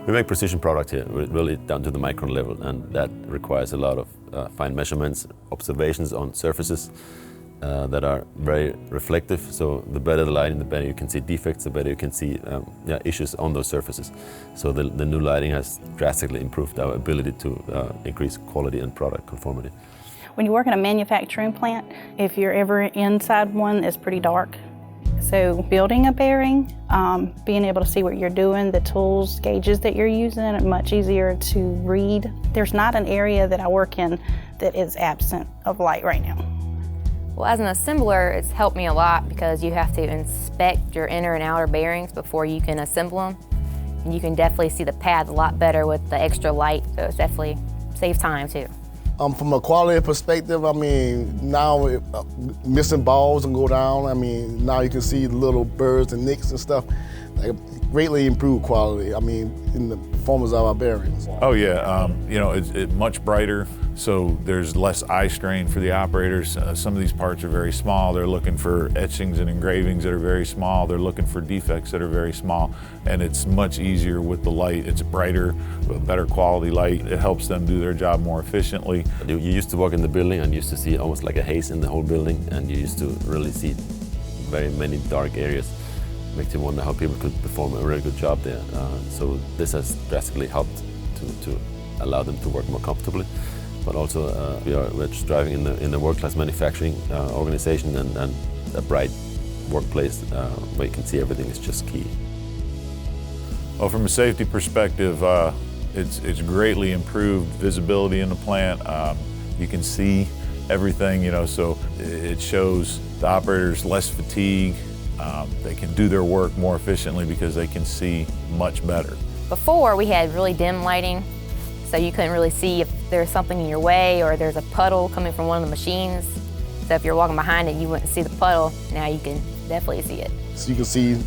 We make precision product here, really down to the micron level, and that requires a lot of fine measurements, observations on surfaces that are very reflective. So the better the lighting, the better you can see defects, the better you can see issues on those surfaces. So the new lighting has drastically improved our ability to increase quality and product conformity. When you work in a manufacturing plant, if you're ever inside one, it's pretty dark. So building a bearing, being able to see what you're doing, the tools, gauges that you're using, are much easier to read. There's not an area that I work in that is absent of light right now. Well, as an assembler, it's helped me a lot because you have to inspect your inner and outer bearings before you can assemble them. And you can definitely see the path a lot better with the extra light, so it's definitely saves time too. From a quality perspective, I mean, now missing balls and go down. I mean, now you can see the little burrs and nicks and stuff. Like, greatly improved quality, I mean, in the performance of our bearings. Oh yeah, you know, it's much brighter, so there's less eye strain for the operators. Some of these parts are very small. They're looking for etchings and engravings that are very small. They're looking for defects that are very small, and it's much easier with the light. It's brighter, with better quality light. It helps them do their job more efficiently. You used to walk in the building and used to see almost like a haze in the whole building, and you used to really see very many dark areas. Makes you wonder how people could perform a really good job there. So this has drastically helped to allow them to work more comfortably. But also we're striving in a world-class manufacturing organization, and a bright workplace where you can see everything is just key. Well, from a safety perspective, it's greatly improved visibility in the plant. You can see everything, you know, so it shows the operators less fatigue. They can do their work more efficiently because they can see much better. Before, we had really dim lighting, so you couldn't really see if there's something in your way or there's a puddle coming from one of the machines. So if you're walking behind it, you wouldn't see the puddle. Now you can definitely see it. So you can see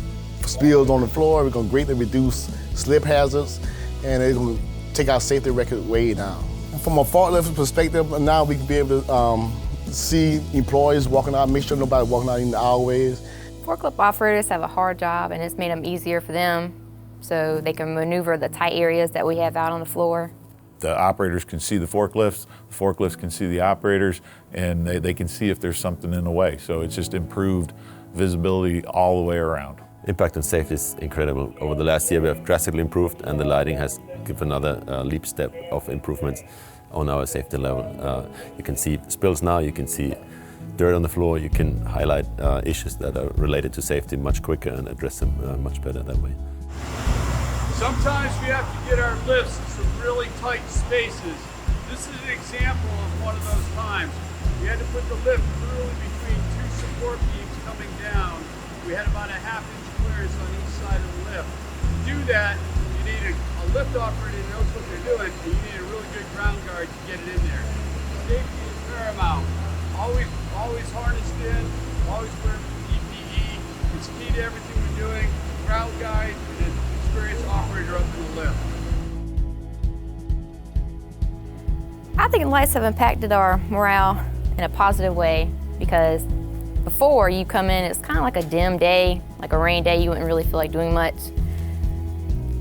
spills on the floor. We're going to greatly reduce slip hazards, and it's going to take our safety record way down. From a forklift perspective, now we can be able to see employees walking out, make sure nobody's walking out in the aisleways. Forklift operators have a hard job, and it's made them easier for them so they can maneuver the tight areas that we have out on the floor. The operators can see the forklifts can see the operators, and they can see if there's something in the way. So it's just improved visibility all the way around. Impact on safety is incredible. Over the last year we have drastically improved, and the lighting has given another leap step of improvements on our safety level. You can see spills now, you can see dirt on the floor, you can highlight issues that are related to safety much quicker and address them much better that way. Sometimes we have to get our lifts in some really tight spaces. This is an example of one of those times. We had to put the lift literally between two support beams coming down. We had about a half-inch clearance on each side of the lift. To do that, you need a lift operator who knows what they're doing, and you need a really good ground guard to get it in there. Safety is paramount. Always harnessed in, always wear PPE. It's key to everything we're doing. Ground guide and an experienced operator up in the lift. I think the lights have impacted our morale in a positive way because before you come in, it's kind of like a dim day, like a rainy day, you wouldn't really feel like doing much.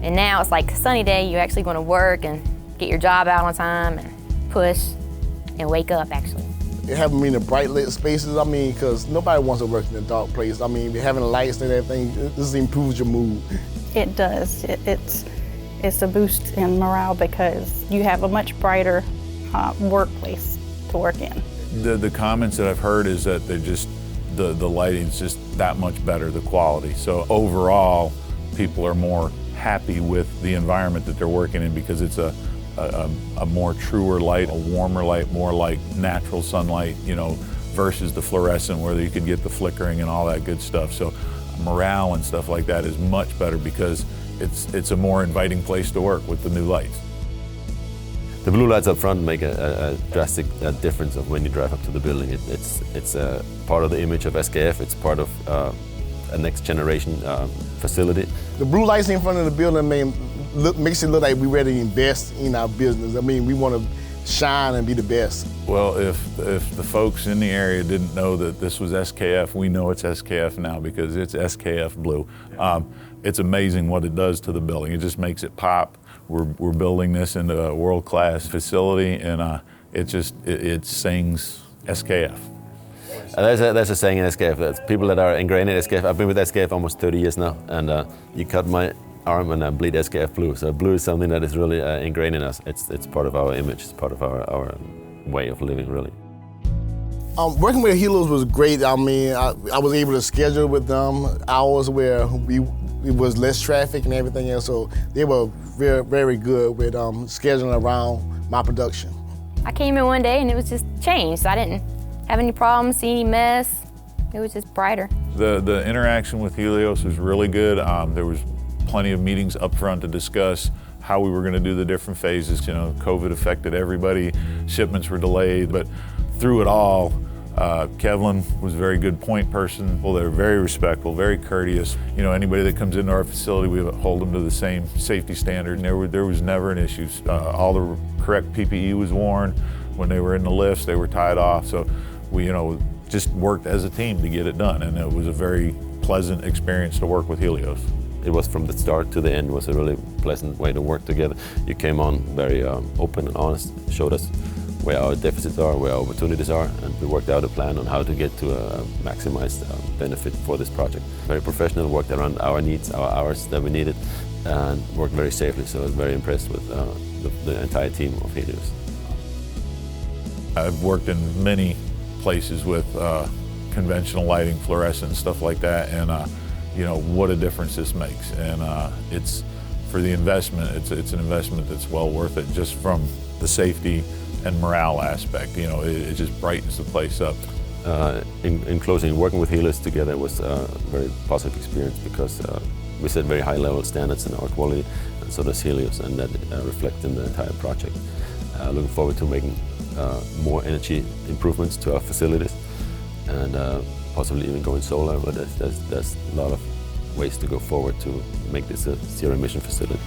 And now it's like a sunny day, you're actually going to work and get your job out on time and push and wake up actually. Having me in the bright lit spaces, I mean, because nobody wants to work in a dark place. I mean, having lights and everything, this improves your mood. It does. It's a boost in morale because you have a much brighter workplace to work in. The comments that I've heard is that the lighting's just that much better, the quality. So overall, people are more happy with the environment that they're working in because it's a more truer light, a warmer light, more like natural sunlight, you know, versus the fluorescent where you can get the flickering and all that good stuff. So morale and stuff like that is much better because it's a more inviting place to work with the new lights. The blue lights up front make a drastic difference of when you drive up to the building. It's part of the image of SKF. It's part of a next generation facility. The blue lights in front of the building makes it look like we're ready to invest in our business. I mean, we want to shine and be the best. Well, if the folks in the area didn't know that this was SKF, we know it's SKF now because it's SKF blue. It's amazing what it does to the building. It just makes it pop. we're building this into a world-class facility, and it sings SKF. There's a saying in SKF that people that are ingrained in SKF, I've been with SKF almost 30 years now, and you cut my arm and I bleed SKF blue. So blue is something that is really ingrained in us. It's part of our image, it's part of our way of living, really. Working with Helios was great. I mean, I was able to schedule with them hours where it was less traffic and everything else, so they were very, very good with scheduling around my production. I came in one day and it was just changed. I didn't have any problems, see any mess. It was just brighter. The interaction with Helios was really good. There was plenty of meetings up front to discuss how we were going to do the different phases. You know, COVID affected everybody, shipments were delayed, but through it all, Kevlin was a very good point person. Well, they're very respectful, very courteous. You know, anybody that comes into our facility, we hold them to the same safety standard. And there was never an issue. All the correct PPE was worn. When they were in the lifts, they were tied off. So we, just worked as a team to get it done. And it was a very pleasant experience to work with Helios. It was from the start to the end was a really pleasant way to work together. You came on very open and honest, showed us where our deficits are, where our opportunities are, and we worked out a plan on how to get to a maximized benefit for this project. Very professional, worked around our needs, our hours that we needed, and worked very safely, so I was very impressed with the entire team of Helios. I've worked in many places with conventional lighting, fluorescent, stuff like that, and what a difference this makes. And it's, for the investment, it's an investment that's well worth it, just from the safety and morale aspect. It just brightens the place up. In closing, working with Helios together was a very positive experience because we set very high level standards in our quality, and so does Helios, and that reflects in the entire project. Looking forward to making more energy improvements to our facilities, and possibly even going solar, but there's a lot of ways to go forward to make this a zero emission facility.